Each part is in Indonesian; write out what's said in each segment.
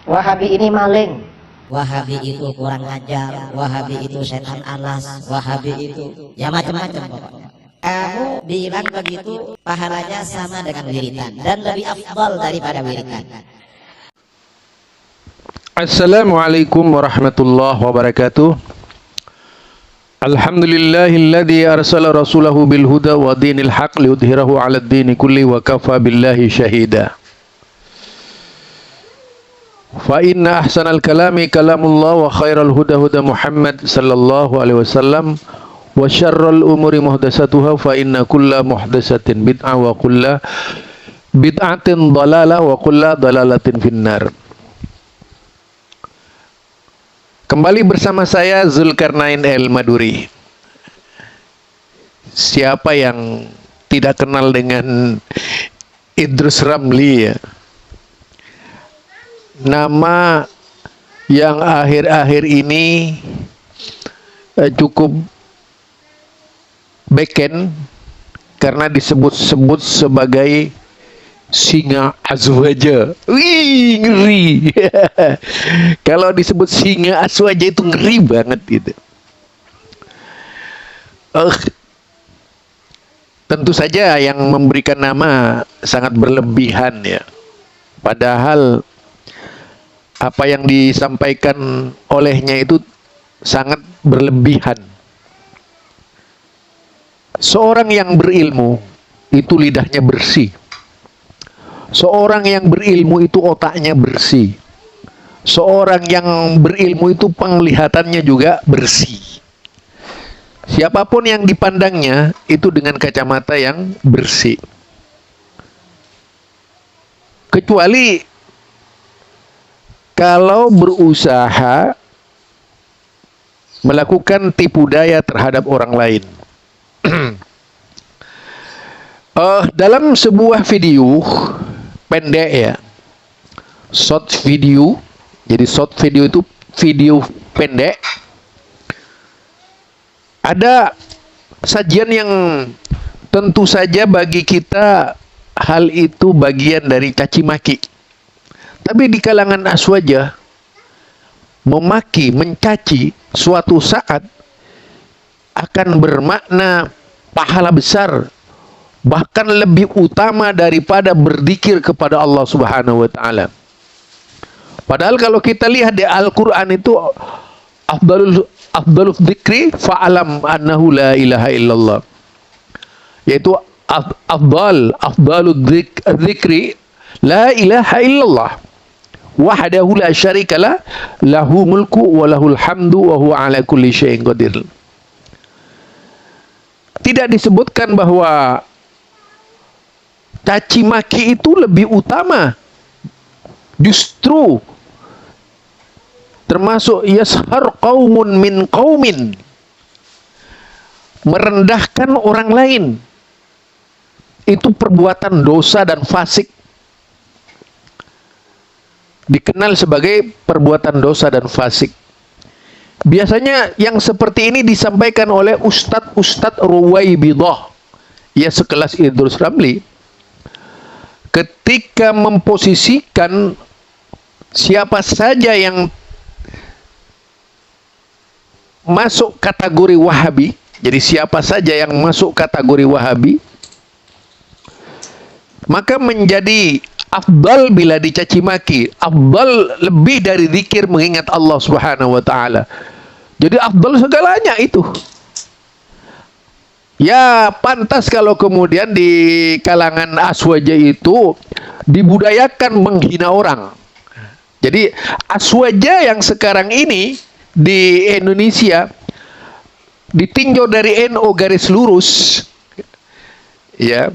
Wahabi ini maling, Wahabi itu kurang ajar, Wahabi itu setan alas, Wahabi itu ya macam-macam pokoknya. Kamu bilang begitu, pahalanya sama dengan wiritan dan lebih afdal daripada wiritan. Assalamualaikum warahmatullahi wabarakatuh. Alhamdulillahilladzi arsala rasulahu bil huda wa dinil haq liyudhhirahu 'alad dini kulli wa kafa billahi syahida. Fa inna ahsanal kalami kalamullah wa khairal huda huda Muhammad sallallahu alaihi wasallam wa syarrul umuri muhdatsatuha fa inna kulla muhdatsatin bid'ah wa kulla bid'atin dhalalah wa kulla dhalalatin finnar. Kembali bersama saya Zulkarnain El Maduri. Siapa yang tidak kenal dengan Idrus Ramli ya? Nama yang akhir-akhir ini cukup beken karena disebut-sebut sebagai singa azwaja. Wih, ngeri. Kalau disebut singa azwaja itu ngeri banget gitu. Tentu saja yang memberikan nama sangat berlebihan ya. Padahal apa yang disampaikan olehnya itu sangat berlebihan. Seorang yang berilmu itu lidahnya bersih. Seorang yang berilmu itu otaknya bersih. Seorang yang berilmu itu penglihatannya juga bersih. Siapapun yang dipandangnya itu dengan kacamata yang bersih. Kecuali kalau berusaha melakukan tipu daya terhadap orang lain. Dalam sebuah video pendek ya, short video. Jadi short video itu video pendek. Ada sajian yang tentu saja bagi kita hal itu bagian dari caci maki. Tapi di kalangan aswaja, memaki, mencaci suatu saat akan bermakna pahala besar, bahkan lebih utama daripada berzikir kepada Allah Subhanahu wa taala. Padahal kalau kita lihat di Al-Qur'an itu afdalul dzikri fa'alam annahu la ilaha illallah. Yaitu afdalul dzikri la ilaha illallah. Wahdahu la syarikalah, lahu mulku wa lahul hamdu wa huwa ala kulli syai'in qadir. Tidak disebutkan bahwa caci maki itu lebih utama. Justru termasuk yashar qaumun min qaumin, merendahkan orang lain, itu perbuatan dosa dan fasik. Dikenal sebagai perbuatan dosa dan fasik. Biasanya yang seperti ini disampaikan oleh Ustadz Ruwaibidah, ya sekelas Idrus Ramli, ketika memposisikan siapa saja yang masuk kategori Wahabi. Jadi siapa saja yang masuk kategori Wahabi, maka menjadi afdal bila dicaci maki, afdal lebih dari zikir mengingat Allah Subhanahu wa taala. Jadi afdal segalanya itu. Ya pantas kalau kemudian di kalangan aswaja itu dibudayakan menghina orang. Jadi aswaja yang sekarang ini di Indonesia ditinjau dari NU garis lurus ya,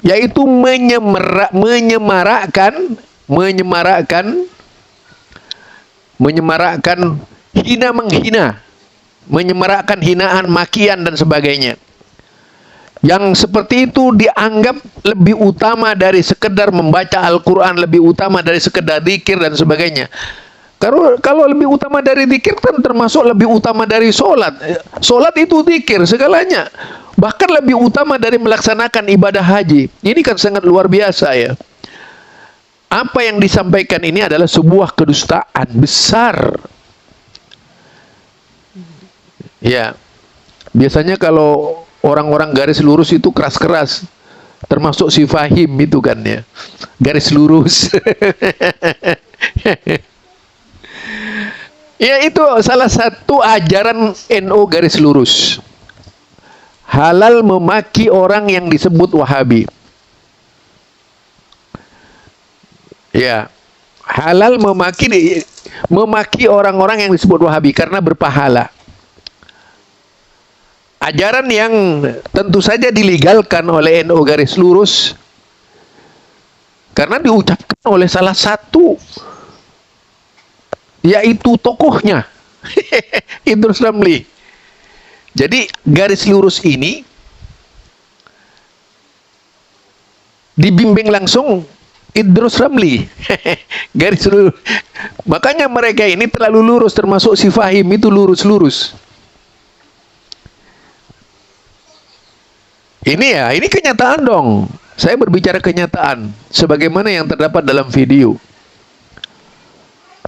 yaitu menyemarakkan hina menghina, menyemarakkan hinaan, makian dan sebagainya. Yang seperti itu dianggap lebih utama dari sekedar membaca Al-Quran, lebih utama dari sekedar zikir dan sebagainya. Kalau lebih utama dari zikir kan termasuk lebih utama dari sholat. Sholat itu zikir segalanya. Bahkan lebih utama dari melaksanakan ibadah haji. Ini kan sangat luar biasa ya. apa yang disampaikan ini adalah sebuah kedustaan besar. Ya, biasanya kalau orang-orang garis lurus itu keras-keras, termasuk si Fahim itu kan ya, garis lurus. Ya, itu salah satu ajaran NU garis lurus. Halal memaki orang yang disebut Wahabi. Ya, halal memaki orang-orang yang disebut Wahabi karena berpahala. Ajaran yang tentu saja dilegalkan oleh NU garis lurus karena diucapkan oleh salah satu, yaitu tokohnya Idrus Ramli. Jadi garis lurus ini dibimbing langsung Idrus Ramli. Garis lurus. Makanya mereka ini terlalu lurus, termasuk si Fahim itu lurus-lurus. Ini kenyataan dong. Saya berbicara kenyataan sebagaimana yang terdapat dalam video.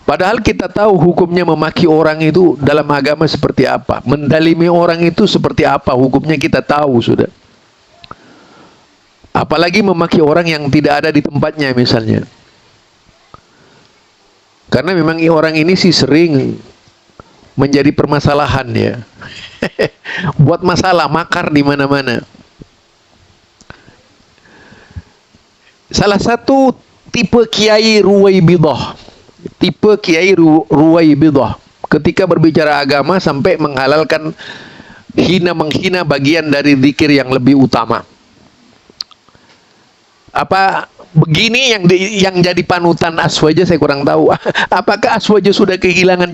Padahal kita tahu hukumnya memaki orang itu dalam agama seperti apa, mendalimi orang itu seperti apa, hukumnya kita tahu sudah. Apalagi memaki orang yang tidak ada di tempatnya misalnya. Karena memang orang ini sih sering menjadi permasalahan ya. Buat masalah, makar di mana-mana. Salah satu tipe Kiai Ruwaibidah, ketika berbicara agama sampai menghalalkan menghina bagian dari zikir yang lebih utama. Apa begini yang jadi panutan Aswaja, saya kurang tahu. Apakah Aswaja sudah kehilangan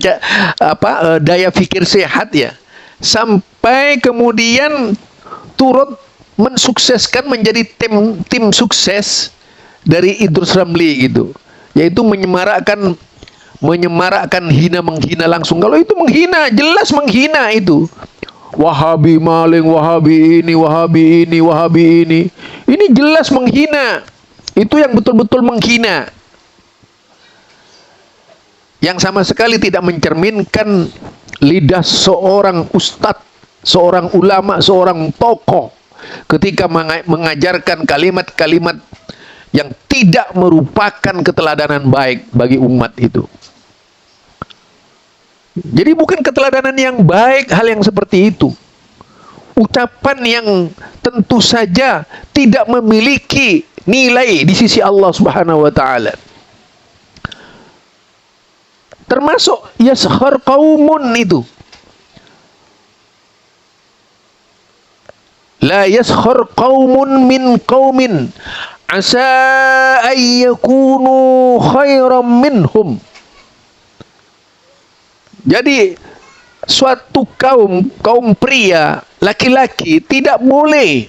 daya pikir sehat ya, sampai kemudian turut mensukseskan menjadi tim sukses dari Idrus Ramli gitu, yaitu menyemarakkan menghina langsung. Kalau itu menghina, jelas menghina itu. Wahabi maling, Wahabi ini. Ini jelas menghina. Itu yang betul-betul menghina. Yang sama sekali tidak mencerminkan lidah seorang ustadz, seorang ulama, seorang tokoh ketika mengajarkan kalimat-kalimat yang tidak merupakan keteladanan baik bagi umat itu. Jadi bukan keteladanan yang baik hal yang seperti itu. Ucapan yang tentu saja tidak memiliki nilai di sisi Allah Subhanahu wa taala. Termasuk yaskhar qaumun itu. La yaskhar qaumun min qaumin asa ayyakunu khairam minhum. Jadi suatu kaum pria, laki-laki tidak boleh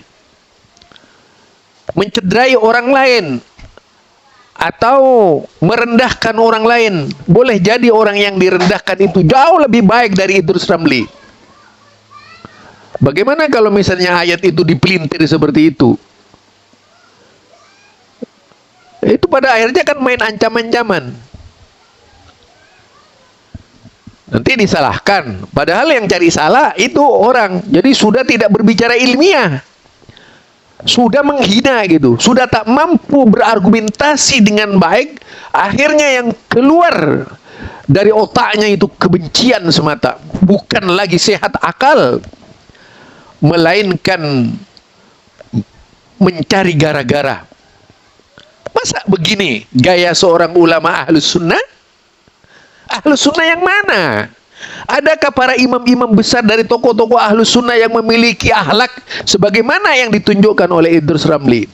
mencederai orang lain atau merendahkan orang lain. Boleh jadi orang yang direndahkan itu jauh lebih baik dari Idrus Ramli. Bagaimana kalau misalnya ayat itu dipelintir seperti itu? Itu pada akhirnya kan main ancam-ancaman. Nanti disalahkan. Padahal yang cari salah itu orang. Jadi sudah tidak berbicara ilmiah. Sudah menghina gitu. Sudah tak mampu berargumentasi dengan baik. Akhirnya yang keluar dari otaknya itu kebencian semata. Bukan lagi sehat akal. Melainkan mencari gara-gara. Masa begini gaya seorang ulama ahlus sunnah? Ahlus sunnah yang mana? Adakah para imam-imam besar dari tokoh-tokoh ahlus sunnah yang memiliki akhlak sebagaimana yang ditunjukkan oleh Idrus Ramli?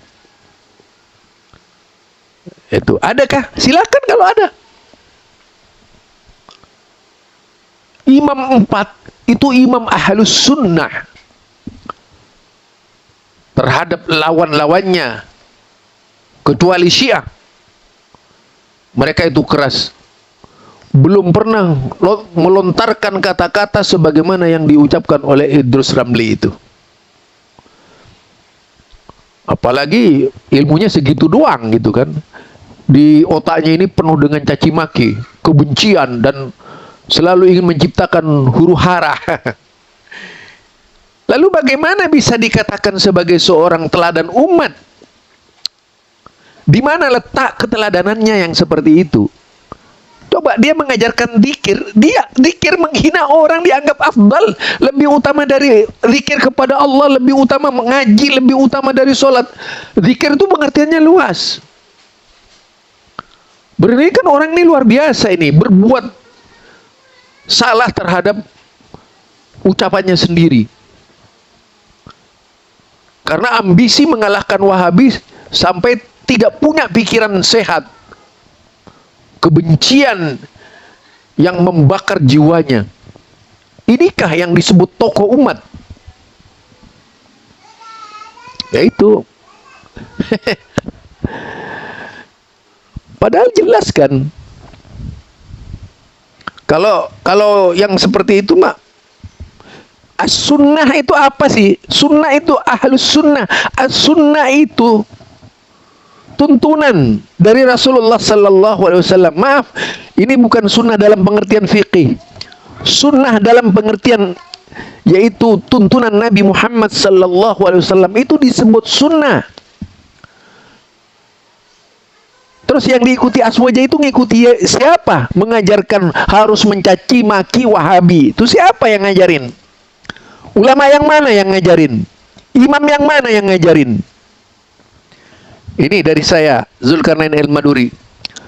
Itu adakah? Silakan kalau ada. Imam 4 itu imam ahlus sunnah terhadap lawan-lawannya, kecuali Syiah. Mereka itu keras. Belum pernah melontarkan kata-kata sebagaimana yang diucapkan oleh Idrus Ramli itu. Apalagi ilmunya segitu doang gitu kan. di otaknya ini penuh dengan caci maki, kebencian, dan selalu ingin menciptakan huru hara. Lalu bagaimana bisa dikatakan sebagai seorang teladan umat? Di mana letak keteladanannya yang seperti itu? Coba dia mengajarkan zikir, dia zikir menghina orang dianggap afdal, lebih utama dari zikir kepada Allah, lebih utama mengaji, lebih utama dari sholat. Zikir itu pengertiannya luas. Berarti kan orang ini luar biasa ini, berbuat salah terhadap ucapannya sendiri. Karena ambisi mengalahkan Wahabi sampai tidak punya pikiran sehat. Kebencian yang membakar jiwanya. Inikah yang disebut tokoh umat? Yaitu padahal jelas kan. Kalau yang seperti itu mah, as-sunnah itu apa sih? Sunnah itu ahlus sunnah. As-sunnah itu tuntunan dari Rasulullah sallallahu alaihi wasallam. Maaf, ini bukan sunnah dalam pengertian fikih. Sunnah dalam pengertian yaitu tuntunan Nabi Muhammad sallallahu alaihi wasallam itu disebut sunnah. Terus yang diikuti Aswaja itu ngikuti siapa? Mengajarkan harus mencaci maki Wahabi. Itu siapa yang ngajarin? Ulama yang mana yang ngajarin? Imam yang mana yang ngajarin? Ini dari saya, Zulkarnain Al-Maduri.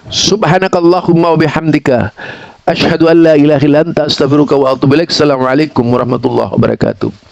Subhanakallahumma wa bihamdika asyhadu an la ilaha illa anta astaghfiruka wa atubu ilaik. Assalamualaikum warahmatullahi wabarakatuh.